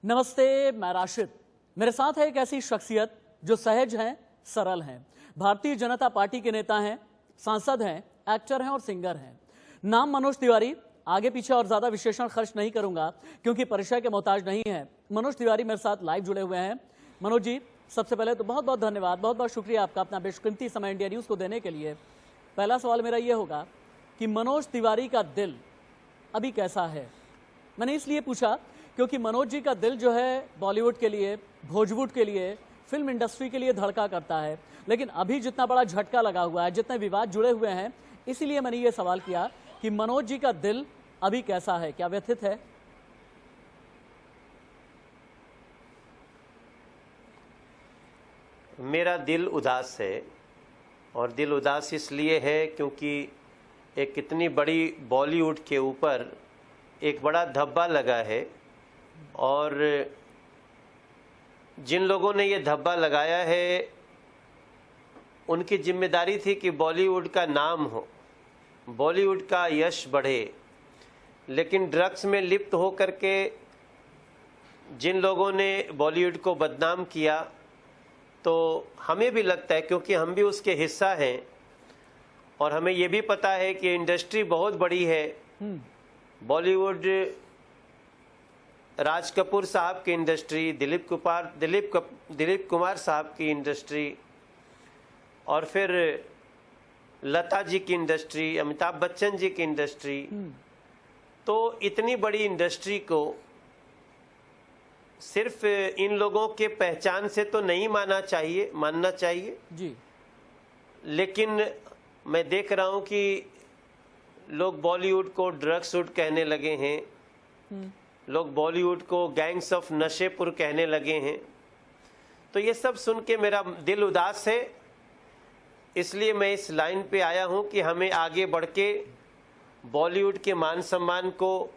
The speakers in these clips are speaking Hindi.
नमस्ते, मैं राशिद। मेरे साथ है एक ऐसी शख्सियत जो सहज हैं, सरल हैं, भारतीय जनता पार्टी के नेता हैं, सांसद हैं, एक्टर हैं और सिंगर हैं। नाम मनोज तिवारी। आगे पीछे और ज्यादा विशेषण खर्च नहीं करूंगा क्योंकि परिचय के मोहताज नहीं है। मनोज तिवारी मेरे साथ लाइव जुड़े हुए हैं। मनोज जी, सबसे पहले तो बहुत बहुत धन्यवाद, बहुत बहुत शुक्रिया आपका अपना बेशकीमती समय इंडिया न्यूज को देने के लिए। पहला सवाल मेरा ये होगा कि मनोज तिवारी का दिल अभी कैसा है? मैंने इसलिए पूछा क्योंकि मनोज जी का दिल जो है बॉलीवुड के लिए, भोजपुर के लिए, फिल्म इंडस्ट्री के लिए धड़का करता है, लेकिन अभी जितना बड़ा झटका लगा हुआ है, जितने विवाद जुड़े हुए हैं, इसीलिए मैंने ये सवाल किया कि मनोज जी का दिल अभी कैसा है, क्या व्यथित है? मेरा दिल उदास है और दिल उदास इसलिए है क्योंकि एक इतनी बड़ी बॉलीवुड के ऊपर एक बड़ा धब्बा लगा है और जिन लोगों ने ये धब्बा लगाया है उनकी जिम्मेदारी थी कि बॉलीवुड का नाम हो, बॉलीवुड का यश बढ़े, लेकिन ड्रग्स में लिप्त हो करके जिन लोगों ने बॉलीवुड को बदनाम किया, तो हमें भी लगता है क्योंकि हम भी उसके हिस्सा हैं और हमें ये भी पता है कि इंडस्ट्री बहुत बड़ी है। बॉलीवुड, राज कपूर साहब की इंडस्ट्री, दिलीप कुमार साहब की इंडस्ट्री और फिर लता जी की इंडस्ट्री, अमिताभ बच्चन जी की इंडस्ट्री, तो इतनी बड़ी इंडस्ट्री को सिर्फ इन लोगों के पहचान से तो नहीं मानना चाहिए जी। लेकिन मैं देख रहा हूं कि लोग बॉलीवुड को ड्रग्स वुड कहने लगे हैं, लोग बॉलीवुड को गैंग्स ऑफ नशेपुर कहने लगे हैं, तो ये सब सुन के मेरा दिल उदास है। इसलिए मैं इस लाइन पे आया हूं कि हमें आगे बढ़ के बॉलीवुड के मान सम्मान को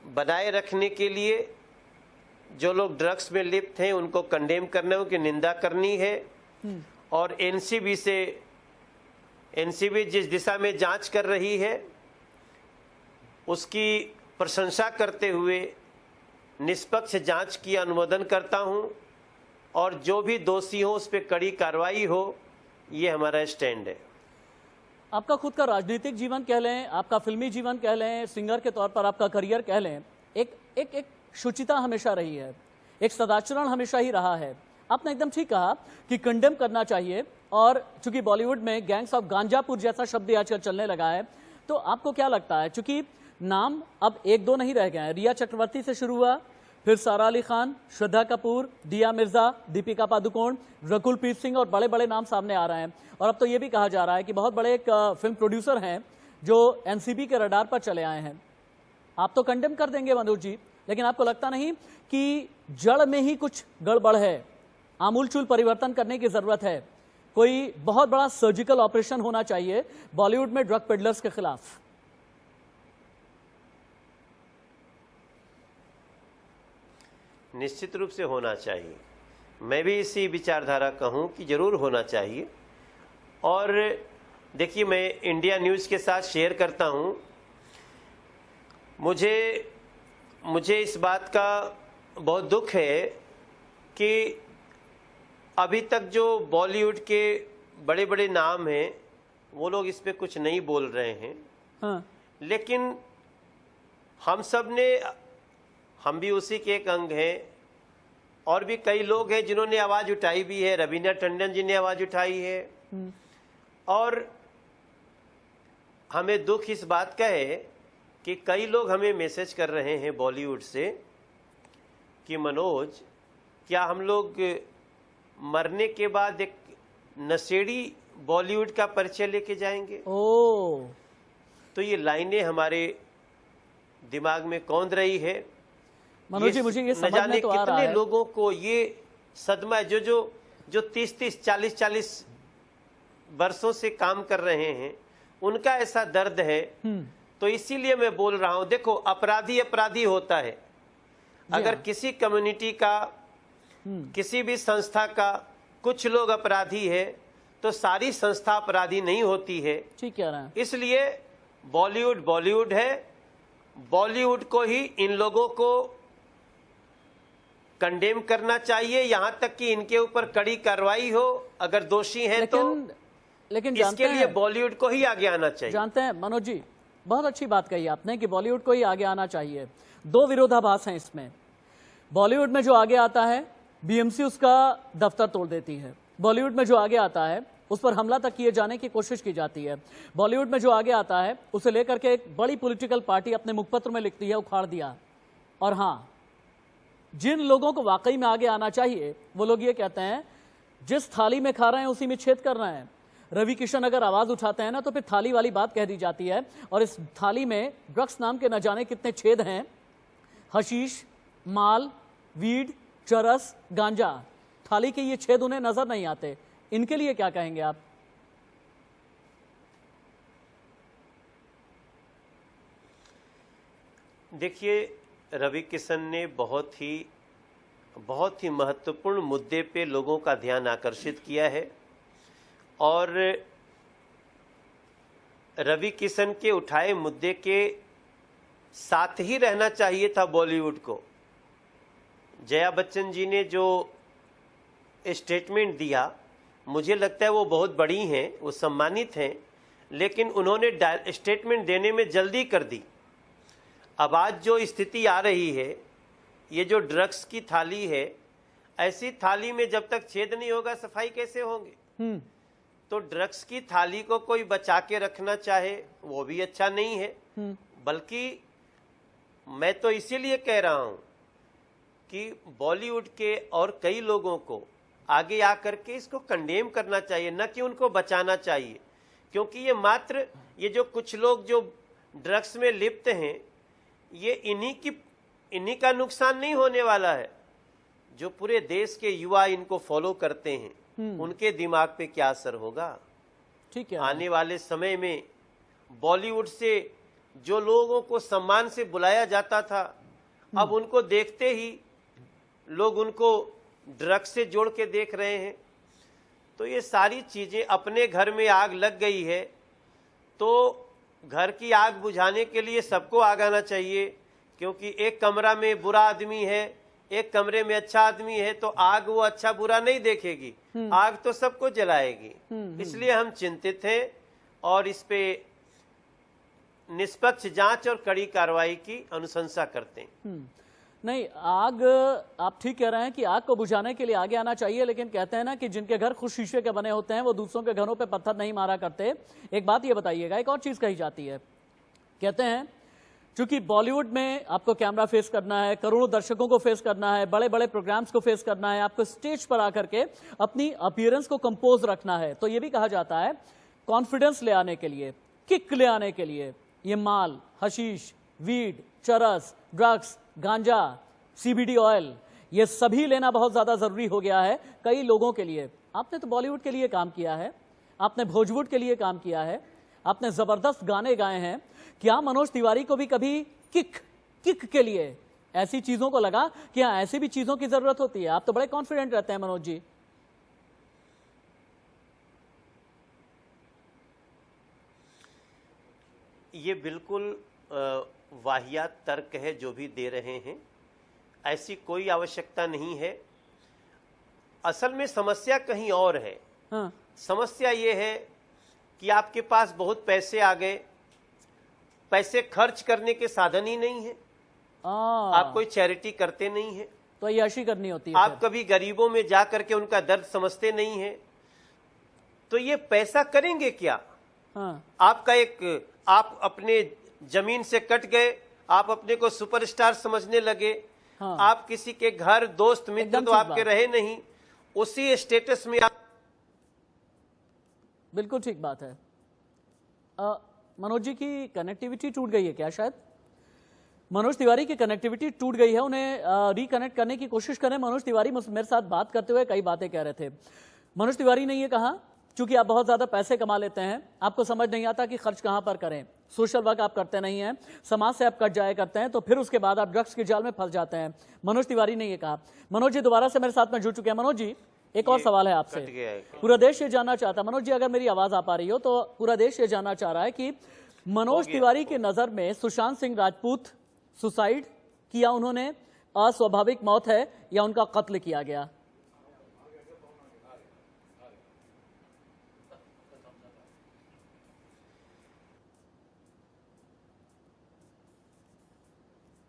बनाए रखने के लिए जो लोग ड्रग्स में लिप्त हैं उनको कंडेम करना है, उनकी निंदा करनी है और एनसीबी जिस दिशा में जांच कर रही है उसकी प्रशंसा करते हुए निष्पक्ष जांच की अनुमोदन करता हूं और जो भी दोषी हो उस पर कड़ी कार्रवाई हो, ये हमारा स्टैंड है। आपका खुद का राजनीतिक जीवन कह लें, आपका फिल्मी जीवन कह लें, सिंगर के तौर पर आपका करियर कह लें, एक शुचिता हमेशा रही है, एक सदाचरण हमेशा ही रहा है। आपने एकदम ठीक कहा कि कंडेम करना चाहिए और चूंकि बॉलीवुड में गैंग्स ऑफ गांजापुर जैसा शब्द आजकल चलने लगा है, तो आपको क्या लगता है, चूंकि नाम अब एक दो नहीं रह गए हैं, रिया चक्रवर्ती से शुरू हुआ, फिर सारा अली खान, श्रद्धा कपूर, दिया मिर्जा, दीपिका पादुकोण, रकुलप्रीत सिंह और बड़े बड़े नाम सामने आ रहे हैं और अब तो ये भी कहा जा रहा है कि बहुत बड़े एक फिल्म प्रोड्यूसर हैं जो एनसीबी के रडार पर चले आए हैं। आप तो कंडेम कर देंगे मनोज जी, लेकिन आपको लगता नहीं कि जड़ में ही कुछ गड़बड़ है, आमूलचूल परिवर्तन करने की जरूरत है, कोई बहुत बड़ा सर्जिकल ऑपरेशन होना चाहिए बॉलीवुड में ड्रग पेडलर्स के खिलाफ? निश्चित रूप से होना चाहिए। मैं भी इसी विचारधारा का हूं कि जरूर होना चाहिए। और देखिए, मैं इंडिया न्यूज़ के साथ शेयर करता हूं, मुझे इस बात का बहुत दुख है कि अभी तक जो बॉलीवुड के बड़े बड़े नाम हैं वो लोग इस पे कुछ नहीं बोल रहे हैं। हाँ। लेकिन हम भी उसी के एक अंग हैं और भी कई लोग हैं जिन्होंने आवाज़ उठाई भी है। रवीना टंडन जी ने आवाज़ उठाई है और हमें दुख इस बात का है कि कई लोग हमें मैसेज कर रहे हैं बॉलीवुड से कि मनोज, क्या हम लोग मरने के बाद एक नशेड़ी बॉलीवुड का परिचय लेके जाएंगे? तो ये लाइनें हमारे दिमाग में कौंध रही है। मनोज जी, मुझे ये समझ में तो आ रहा है कितने लोगों को ये सदमा, जो 30-30, 40-40 वर्षों से काम कर रहे हैं, उनका ऐसा दर्द है। तो इसीलिए मैं बोल रहा हूं, देखो, अपराधी होता है। अगर किसी कम्युनिटी का, किसी भी संस्था का कुछ लोग अपराधी है तो सारी संस्था अपराधी नहीं होती है। ठीक कह रहे हैं। इसलिए बॉलीवुड है, बॉलीवुड को ही इन लोगों को कंडेम करना चाहिए, यहां तक कि इनके ऊपर कड़ी कार्रवाई हो अगर दोषी हैं तो। लेकिन इसके लिए बॉलीवुड को ही आगे आना चाहिए। जानते हैं मनोज जी, बहुत अच्छी बात कही आपने कि बॉलीवुड को ही आगे आना चाहिए। दो विरोधाभास हैं इसमें। बॉलीवुड में जो आगे आता है बीएमसी उसका दफ्तर तोड़ देती है, बॉलीवुड में जो आगे आता है उस पर हमला तक किए जाने की कोशिश की जाती है, बॉलीवुड में जो आगे आता है उसे लेकर के एक बड़ी पॉलिटिकल पार्टी अपने मुखपत्र में लिखती है उखाड़ दिया। और हाँ, जिन लोगों को वाकई में आगे आना चाहिए वो लोग ये कहते हैं जिस थाली में खा रहे हैं उसी में छेद कर रहे हैं। रवि किशन अगर आवाज उठाते हैं ना तो फिर थाली वाली बात कह दी जाती है, और इस थाली में ड्रग्स नाम के न जाने कितने छेद हैं। हशीश, माल, वीड, चरस, गांजा, थाली के ये छेद उन्हें नजर नहीं आते। इनके लिए क्या कहेंगे आप? देखिए, रवि किशन ने बहुत ही महत्वपूर्ण मुद्दे पे लोगों का ध्यान आकर्षित किया है, और रवि किशन के उठाए मुद्दे के साथ ही रहना चाहिए था बॉलीवुड को। जया बच्चन जी ने जो स्टेटमेंट दिया, मुझे लगता है वो बहुत बड़ी हैं, वो सम्मानित हैं, लेकिन उन्होंने स्टेटमेंट देने में जल्दी कर दी। अब आज जो स्थिति आ रही है, ये जो ड्रग्स की थाली है, ऐसी थाली में जब तक छेद नहीं होगा सफाई कैसे होंगे? तो ड्रग्स की थाली को कोई बचा के रखना चाहे वो भी अच्छा नहीं है। बल्कि मैं तो इसीलिए कह रहा हूं कि बॉलीवुड के और कई लोगों को आगे आकर के इसको कंडेम करना चाहिए, न कि उनको बचाना चाहिए। क्योंकि ये जो कुछ लोग जो ड्रग्स में लिप्त हैं, ये इन्हीं का नुकसान नहीं होने वाला है। जो पूरे देश के युवा इनको फॉलो करते हैं, उनके दिमाग पे क्या असर होगा? ठीक है, आने वाले समय में बॉलीवुड से जो लोगों को सम्मान से बुलाया जाता था, अब उनको देखते ही लोग उनको ड्रग्स से जोड़ के देख रहे हैं। तो ये सारी चीजें, अपने घर में आग लग गई है तो घर की आग बुझाने के लिए सबको आग आना चाहिए। क्योंकि एक कमरा में बुरा आदमी है, एक कमरे में अच्छा आदमी है, तो आग वो अच्छा बुरा नहीं देखेगी, आग तो सबको जलाएगी। इसलिए हम चिंतित हैं और इस पे निष्पक्ष जांच और कड़ी कार्रवाई की अनुशंसा करते हैं। नहीं, आग, आप ठीक कह रहे हैं कि आग को बुझाने के लिए आगे आना चाहिए, लेकिन कहते हैं ना कि जिनके घर खुद शीशे के बने होते हैं वो दूसरों के घरों पे पत्थर नहीं मारा करते। एक बात ये बताइएगा, एक और चीज कही जाती है, कहते हैं क्योंकि बॉलीवुड में आपको कैमरा फेस करना है, करोड़ों दर्शकों को फेस करना है, बड़े बड़े प्रोग्राम्स को फेस करना है, आपको स्टेज पर आकर के अपनी अपीयरेंस को कंपोज रखना है, तो ये भी कहा जाता है कॉन्फिडेंस ले आने के लिए, किक ले आने के लिए ये माल, हशीश, वीड, चरस, ड्रग्स, गांजा, सीबीडी ऑयल, ये सभी लेना बहुत ज्यादा जरूरी हो गया है कई लोगों के लिए। आपने तो बॉलीवुड के लिए काम किया है, आपने भोजपुर के लिए काम किया है, आपने जबरदस्त गाने गाए हैं। क्या मनोज तिवारी को भी कभी किक के लिए ऐसी चीजों को लगा कि हाँ, ऐसी भी चीजों की जरूरत होती है? आप तो बड़े कॉन्फिडेंट रहते हैं मनोज जी। ये बिल्कुल वाहियात तर्क है जो भी दे रहे हैं, ऐसी कोई आवश्यकता नहीं है। असल में समस्या कहीं और है। हाँ। समस्या ये है कि आपके पास बहुत पैसे आ गए, पैसे खर्च करने के साधन ही नहीं है, आप कोई चैरिटी करते नहीं है, तो अय्याशी करनी होती है। आप कभी गरीबों में जा करके उनका दर्द समझते नहीं है, तो ये पैसा करेंगे क्या? हाँ। आप अपने जमीन से कट गए, आप अपने को सुपरस्टार समझने लगे। हाँ। आप किसी के घर दोस्त मित्र तो आपके रहे नहीं, उसी स्टेटस में आप। बिल्कुल ठीक बात है। मनोज जी की कनेक्टिविटी टूट गई है क्या? शायद मनोज तिवारी की कनेक्टिविटी टूट गई है, उन्हें रिकनेक्ट करने की कोशिश करें। मनोज तिवारी मेरे साथ बात करते हुए कई बातें कह रहे थे। मनोज तिवारी ने यह कहा क्योंकि आप बहुत ज्यादा पैसे कमा लेते हैं, आपको समझ नहीं आता कि खर्च कहां पर करें, सोशल वर्क आप करते नहीं हैं, समाज से आप कट जाया करते हैं, तो फिर उसके बाद आप ड्रग्स के जाल में फंस जाते हैं। मनोज तिवारी ने यह कहा। मनोज जी दोबारा से मेरे साथ में जुड़ चुके हैं। मनोज जी, एक और सवाल है आपसे। पूरा देश ये जानना चाहता है, मनोज जी अगर मेरी आवाज आ पा रही हो तो, पूरा देश ये जानना चाह रहा है कि मनोज तिवारी की नजर में सुशांत सिंह राजपूत सुसाइड किया उन्होंने, अस्वाभाविक मौत है या उनका कत्ल किया गया?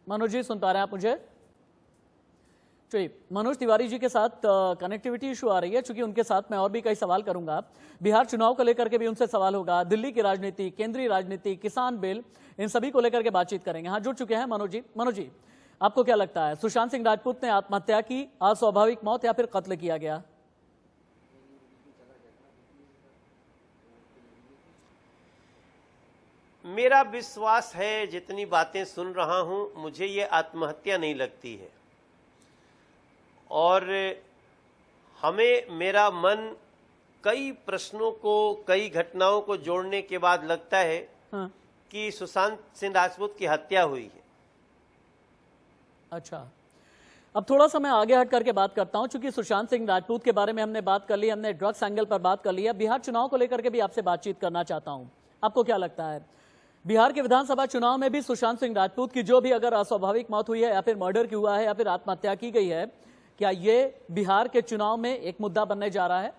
मनोज जी, सुन पा रहे हैं आप मुझे? चलिए, मनोज तिवारी जी के साथ कनेक्टिविटी इशू आ रही है, चूंकि उनके साथ मैं और भी कई सवाल करूंगा। बिहार चुनाव को लेकर के भी उनसे सवाल होगा, दिल्ली की राजनीति, केंद्रीय राजनीति, किसान बिल, इन सभी को लेकर के बातचीत करेंगे। हाँ, जुड़ चुके हैं मनोज जी। मनोज जी, आपको क्या लगता है, सुशांत सिंह राजपूत ने आत्महत्या की, अस्वाभाविक मौत या फिर कत्ल किया गया? मेरा विश्वास है, जितनी बातें सुन रहा हूं, मुझे ये आत्महत्या नहीं लगती है। और हमें, मेरा मन कई प्रश्नों को, कई घटनाओं को जोड़ने के बाद लगता है हाँ। कि सुशांत सिंह राजपूत की हत्या हुई है। अच्छा, अब थोड़ा सा मैं आगे हट करके बात करता हूं, चूंकि सुशांत सिंह राजपूत के बारे में हमने बात कर ली, हमने ड्रग्स एंगल पर बात कर लिया। बिहार चुनाव को लेकर के भी आपसे बातचीत करना चाहता हूं। आपको क्या लगता है, बिहार के विधानसभा चुनाव में भी सुशांत सिंह राजपूत की जो भी अगर अस्वाभाविक मौत हुई है या फिर मर्डर की हुआ है या फिर आत्महत्या की गई है, क्या ये बिहार के चुनाव में एक मुद्दा बनने जा रहा है?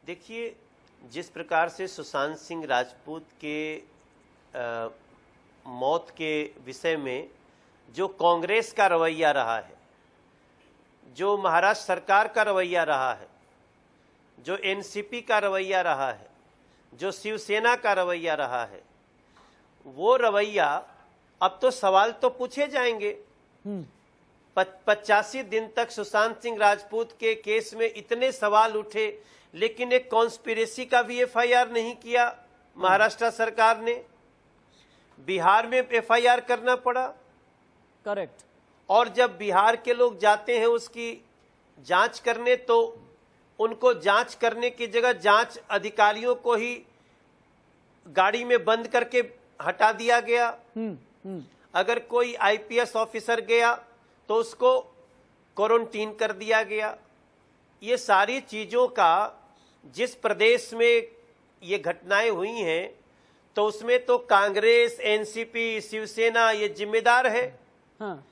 देखिए, जिस प्रकार से सुशांत सिंह राजपूत के मौत के विषय में जो कांग्रेस का रवैया रहा है, जो महाराष्ट्र सरकार का रवैया रहा है, जो एनसीपी का रवैया रहा है, जो शिवसेना का रवैया रहा है, वो रवैया, अब तो सवाल तो पूछे जाएंगे। 85 दिन तक सुशांत सिंह राजपूत के केस में इतने सवाल उठे, लेकिन एक कॉन्स्पिरेसी का भी एफआईआर नहीं किया महाराष्ट्र सरकार ने। बिहार में एफआईआर करना पड़ा। करेक्ट। और जब बिहार के लोग जाते हैं उसकी जांच करने, तो उनको जांच करने की जगह जांच अधिकारियों को ही गाड़ी में बंद करके हटा दिया गया। अगर कोई आईपीएस ऑफिसर गया तो उसको क्वारंटीन कर दिया गया। ये सारी चीजों का, जिस प्रदेश में ये घटनाएं हुई हैं, तो उसमें तो कांग्रेस, एनसीपी, शिवसेना ये जिम्मेदार है। हाँ।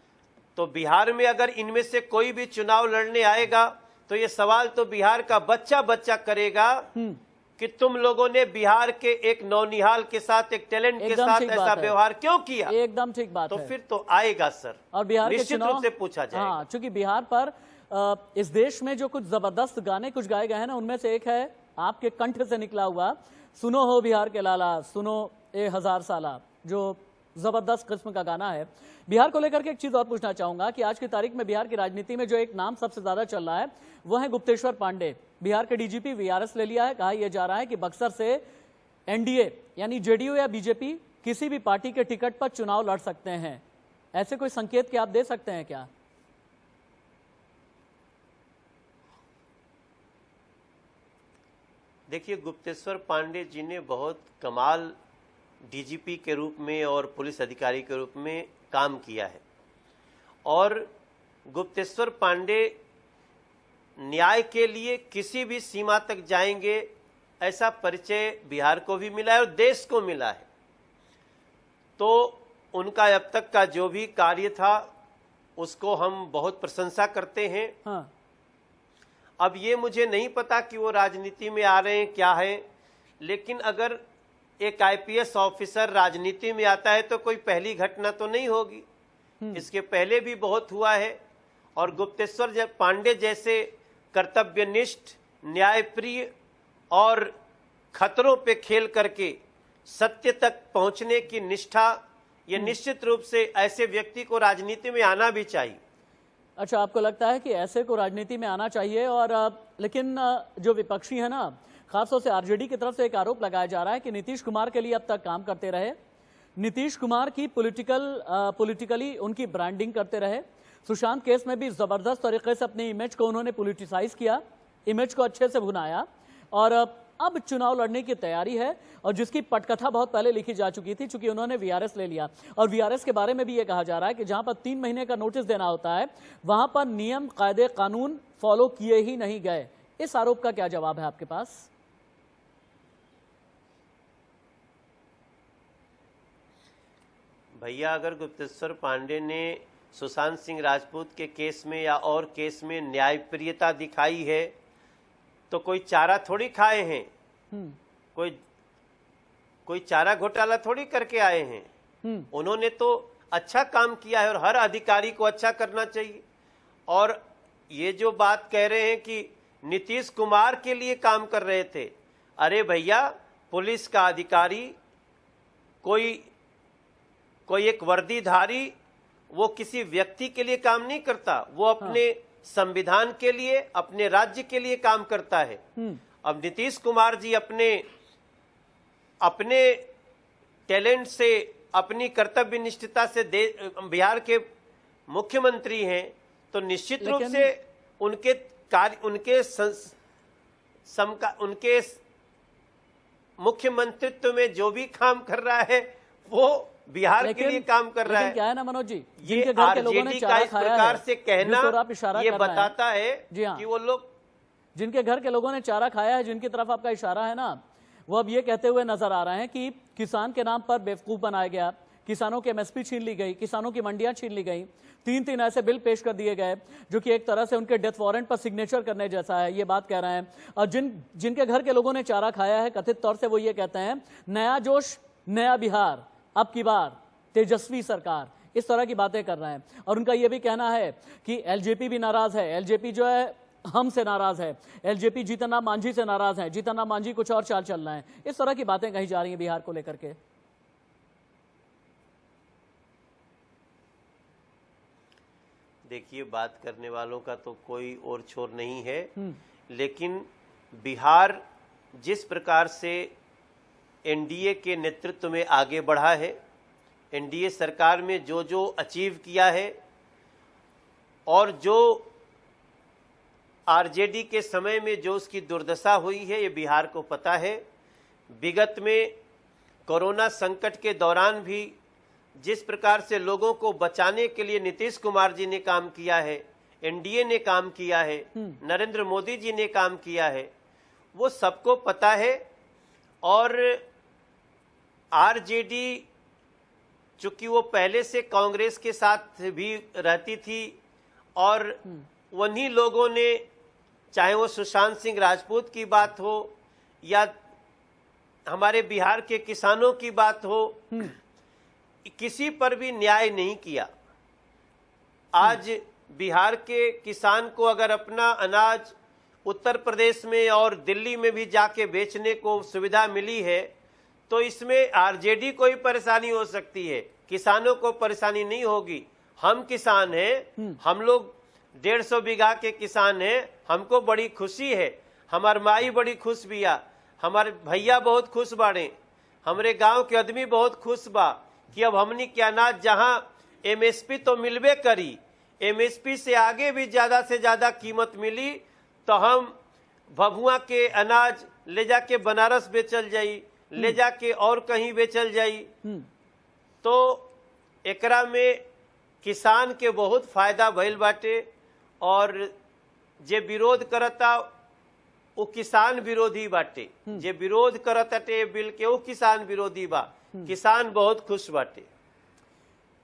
तो बिहार में अगर इनमें से कोई भी चुनाव लड़ने आएगा तो ये सवाल तो बिहार का बच्चा बच्चा करेगा कि तुम लोगों ने बिहार के एक नौनिहाल के साथ, एक टैलेंट के साथ ऐसा व्यवहार क्यों किया। एकदम ठीक बात तो है। फिर तो आएगा सर, और बिहार के चुनाव रूप से पूछा जाएगा। हाँ, चूंकि बिहार पर इस देश में जो कुछ जबरदस्त गाने कुछ गाए गए हैं ना, उनमें से एक है आपके कंठ से निकला हुआ, सुनो हो बिहार के लाला, सुनो ए हजार साला, जो जबरदस्त किस्म का गाना है। बिहार को लेकर के एक चीज और पूछना चाहूंगा कि आज की तारीख में बिहार की राजनीति में जो एक नाम सबसे ज्यादा चल रहा है वो है गुप्तेश्वर पांडे। बिहार के डीजीपी वीआरएस ले लिया है। कहा यह जा रहा है कि बक्सर से एनडीए यानी जेडीयू या बीजेपी किसी भी पार्टी के टिकट पर चुनाव लड़ सकते हैं। ऐसे कोई संकेत क्या आप दे सकते हैं क्या? देखिए, गुप्तेश्वर पांडे जी ने बहुत कमाल डीजीपी के रूप में और पुलिस अधिकारी के रूप में काम किया है। और गुप्तेश्वर पांडे न्याय के लिए किसी भी सीमा तक जाएंगे, ऐसा परिचय बिहार को भी मिला है और देश को मिला है। तो उनका अब तक का जो भी कार्य था उसको हम बहुत प्रशंसा करते हैं। हाँ। अब ये मुझे नहीं पता कि वो राजनीति में आ रहे हैं क्या है, लेकिन अगर एक आईपीएस ऑफिसर राजनीति में आता है तो कोई पहली घटना तो नहीं होगी। इसके पहले भी बहुत हुआ है। और गुप्तेश्वर पांडे जैसे कर्तव्यनिष्ठ, न्यायप्रिय और खतरों पे खेल करके सत्य तक पहुंचने की निष्ठा, ये निश्चित रूप से ऐसे व्यक्ति को राजनीति में आना भी चाहिए। अच्छा, आपको लगता है कि ऐसे को राजनीति में आना चाहिए? और लेकिन जो विपक्षी है ना, खासतौर से आरजेडी की तरफ से एक आरोप लगाया जा रहा है कि नीतीश कुमार के लिए अब तक काम करते रहे, नीतीश कुमार की पॉलिटिकली उनकी ब्रांडिंग करते रहे। सुशांत केस में भी जबरदस्त तरीके से अपनी इमेज को उन्होंने पॉलिटिसाइज किया, इमेज को अच्छे से भुनाया, और अब चुनाव लड़ने की तैयारी है, और जिसकी पटकथा बहुत पहले लिखी जा चुकी थी, चूंकि उन्होंने वीआरएस ले लिया। और वीआरएस के बारे में भी ये कहा जा रहा है कि जहां पर 3 महीने का नोटिस देना होता है, वहां पर नियम, कायदे, कानून फॉलो किए ही नहीं गए। इस आरोप का क्या जवाब है आपके पास? भैया, अगर गुप्तेश्वर पांडे ने सुशांत सिंह राजपूत के केस में या और केस में न्यायप्रियता दिखाई है तो कोई चारा थोड़ी खाए हैं, कोई चारा घोटाला थोड़ी करके आए हैं। उन्होंने तो अच्छा काम किया है और हर अधिकारी को अच्छा करना चाहिए। और ये जो बात कह रहे हैं कि नीतीश कुमार के लिए काम कर रहे थे, अरे भैया, पुलिस का अधिकारी कोई एक वर्दीधारी वो किसी व्यक्ति के लिए काम नहीं करता, वो अपने संविधान के लिए, अपने राज्य के लिए काम करता है। अब नीतीश कुमार जी अपने टैलेंट से, अपनी कर्तव्य निष्ठता से बिहार के मुख्यमंत्री हैं, तो निश्चित रूप से उनके कार्य, उनके मुख्यमंत्रित्व में जो भी काम कर रहा है वो बिहार के लिए काम कर रहा है। क्या है ना मनोज जी, ये आरजेडी का इस प्रकार से कहना ये बताता है कि वो लोग, जिनके घर के लोगों ने चारा खाया है, जिनकी तरफ आपका इशारा है ना, वो अब ये कहते हुए नजर आ रहे हैं कि किसान के नाम पर बेवकूफ बनाया गया, किसानों की एमएसपी छीन ली गई, किसानों की मंडियां छीन ली गई, 3 ऐसे बिल पेश कर दिए गए जो कि एक तरह से उनके डेथ वारंट पर सिग्नेचर करने जैसा है, ये बात कह रहे हैं। और जिनके घर के लोगों ने चारा खाया है, कथित तौर से वो ये कहते हैं नया जोश, नया बिहार, अब की बार तेजस्वी सरकार, इस तरह की बातें कर रहे हैं। और उनका यह भी कहना है कि एलजेपी भी नाराज है, एलजेपी जो है हमसे नाराज है, एलजेपी जीतन राम मांझी से नाराज है, जीतन राम मांझी कुछ और चाल चल रहे हैं, इस तरह की बातें कही जा रही हैं बिहार को लेकर के। देखिए, बात करने वालों का तो कोई और छोर नहीं है, लेकिन बिहार जिस प्रकार से एनडीए के नेतृत्व में आगे बढ़ा है, एनडीए सरकार में जो जो अचीव किया है, और जो आरजेडी के समय में जो उसकी दुर्दशा हुई है, ये बिहार को पता है। विगत में कोरोना संकट के दौरान भी जिस प्रकार से लोगों को बचाने के लिए नीतीश कुमार जी ने काम किया है, एनडीए ने काम किया है, नरेंद्र मोदी जी ने काम किया है, वो सबको पता है। और आरजेडी चूंकि वो पहले से कांग्रेस के साथ भी रहती थी, और उन्हीं लोगों ने, चाहे वो सुशांत सिंह राजपूत की बात हो या हमारे बिहार के किसानों की बात हो, किसी पर भी न्याय नहीं किया। आज बिहार के किसान को अगर अपना अनाज उत्तर प्रदेश में और दिल्ली में भी जाके बेचने को सुविधा मिली है, तो इसमें आरजेडी को ही परेशानी हो सकती है, किसानों को परेशानी नहीं होगी। हम किसान हैं, हम लोग 150 बीघा के किसान हैं, हमको बड़ी खुशी है, हमार माई बड़ी खुश बिया, हमारे भैया बहुत खुश बाड़े, हमरे गांव के आदमी बहुत खुश बा कि अब हमनी के अनाज जहां एमएसपी तो मिलबे करी, एमएसपी से आगे भी ज्यादा से ज्यादा कीमत मिली तो हम भभुआ के अनाज ले जाके बनारस बेचल जाई, ले जाके और कहीं बेचल जाई। तो एकरा में किसान के बहुत फायदा भइल बाटे, और जे विरोध करता वो किसान विरोधी बाटे, जे विरोध करताटे बिल के वो किसान विरोधी बा। किसान बहुत खुश बाटे।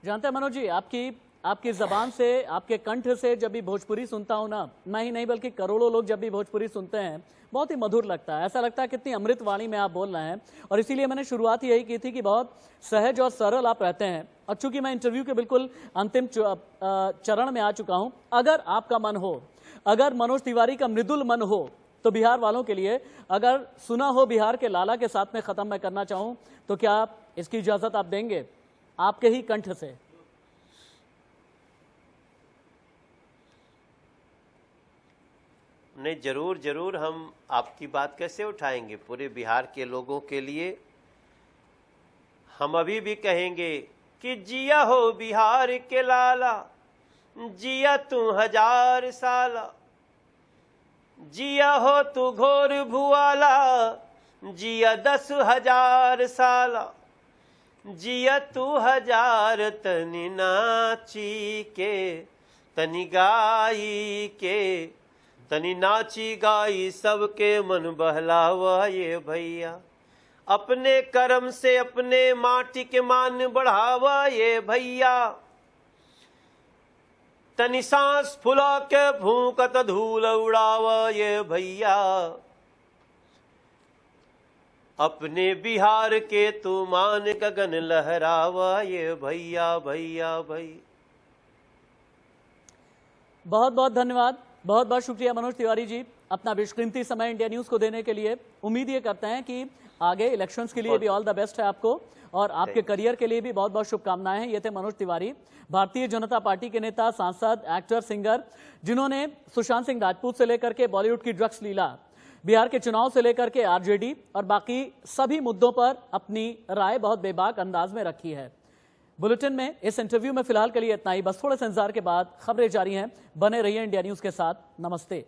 जानते हैं मनोज जी, आपकी जबान से, आपके कंठ से जब भी भोजपुरी सुनता हूं ना, मैं ही नहीं बल्कि करोड़ों लोग जब भी भोजपुरी सुनते हैं, बहुत ही मधुर लगता है। ऐसा लगता है कितनी अमृत वाणी में आप बोल रहे हैं। और इसीलिए मैंने शुरुआत यही की थी कि बहुत सहज और सरल आप रहते हैं। और चूंकि मैं इंटरव्यू के बिल्कुल अंतिम चरण में आ चुका हूं, अगर आपका मन हो, अगर मनोज तिवारी का मृदुल मन हो, तो बिहार वालों के लिए, अगर सुना हो बिहार के लाला के साथ में खत्म मैं करना चाहूं, तो क्या आप इसकी इजाजत आप देंगे आपके ही कंठ से? नहीं, जरूर जरूर, हम आपकी बात कैसे उठाएंगे। पूरे बिहार के लोगों के लिए हम अभी भी कहेंगे कि जिया हो बिहार के लाला, जिया तू 1000 साला, जिया हो तू घोर भुआला, जिया 10,000 साला, जिया तू 1000 तनि नाची के, तनि गाई के, तनि नाची गाई सबके मन बहलावा ये भैया। अपने कर्म से अपने माटी के मान बढ़ावा ये भैया, तनि सांस फुला के फूंकत धूल उड़ावा ये भैया, अपने बिहार के तू मान गगन लहरावा ये भैया भैया भैया। बहुत बहुत धन्यवाद, बहुत बहुत शुक्रिया मनोज तिवारी जी, अपना बेशकीमती समय इंडिया न्यूज को देने के लिए। उम्मीद ये करते हैं कि आगे इलेक्शंस के लिए भी ऑल द बेस्ट है आपको, और आपके करियर के लिए भी बहुत बहुत शुभकामनाएं हैं। ये थे मनोज तिवारी, भारतीय जनता पार्टी के नेता, सांसद, एक्टर, सिंगर, जिन्होंने सुशांत सिंह राजपूत से लेकर के बॉलीवुड की ड्रग्स लीला, बिहार के चुनाव से लेकर के आरजेडी और बाकी सभी मुद्दों पर अपनी राय बहुत बेबाक अंदाज में रखी है। बुलेटिन में इस इंटरव्यू में फिलहाल के लिए इतना ही। बस थोड़े से इंतजार के बाद खबरें जारी हैं। बने रहिए इंडिया न्यूज के साथ। नमस्ते।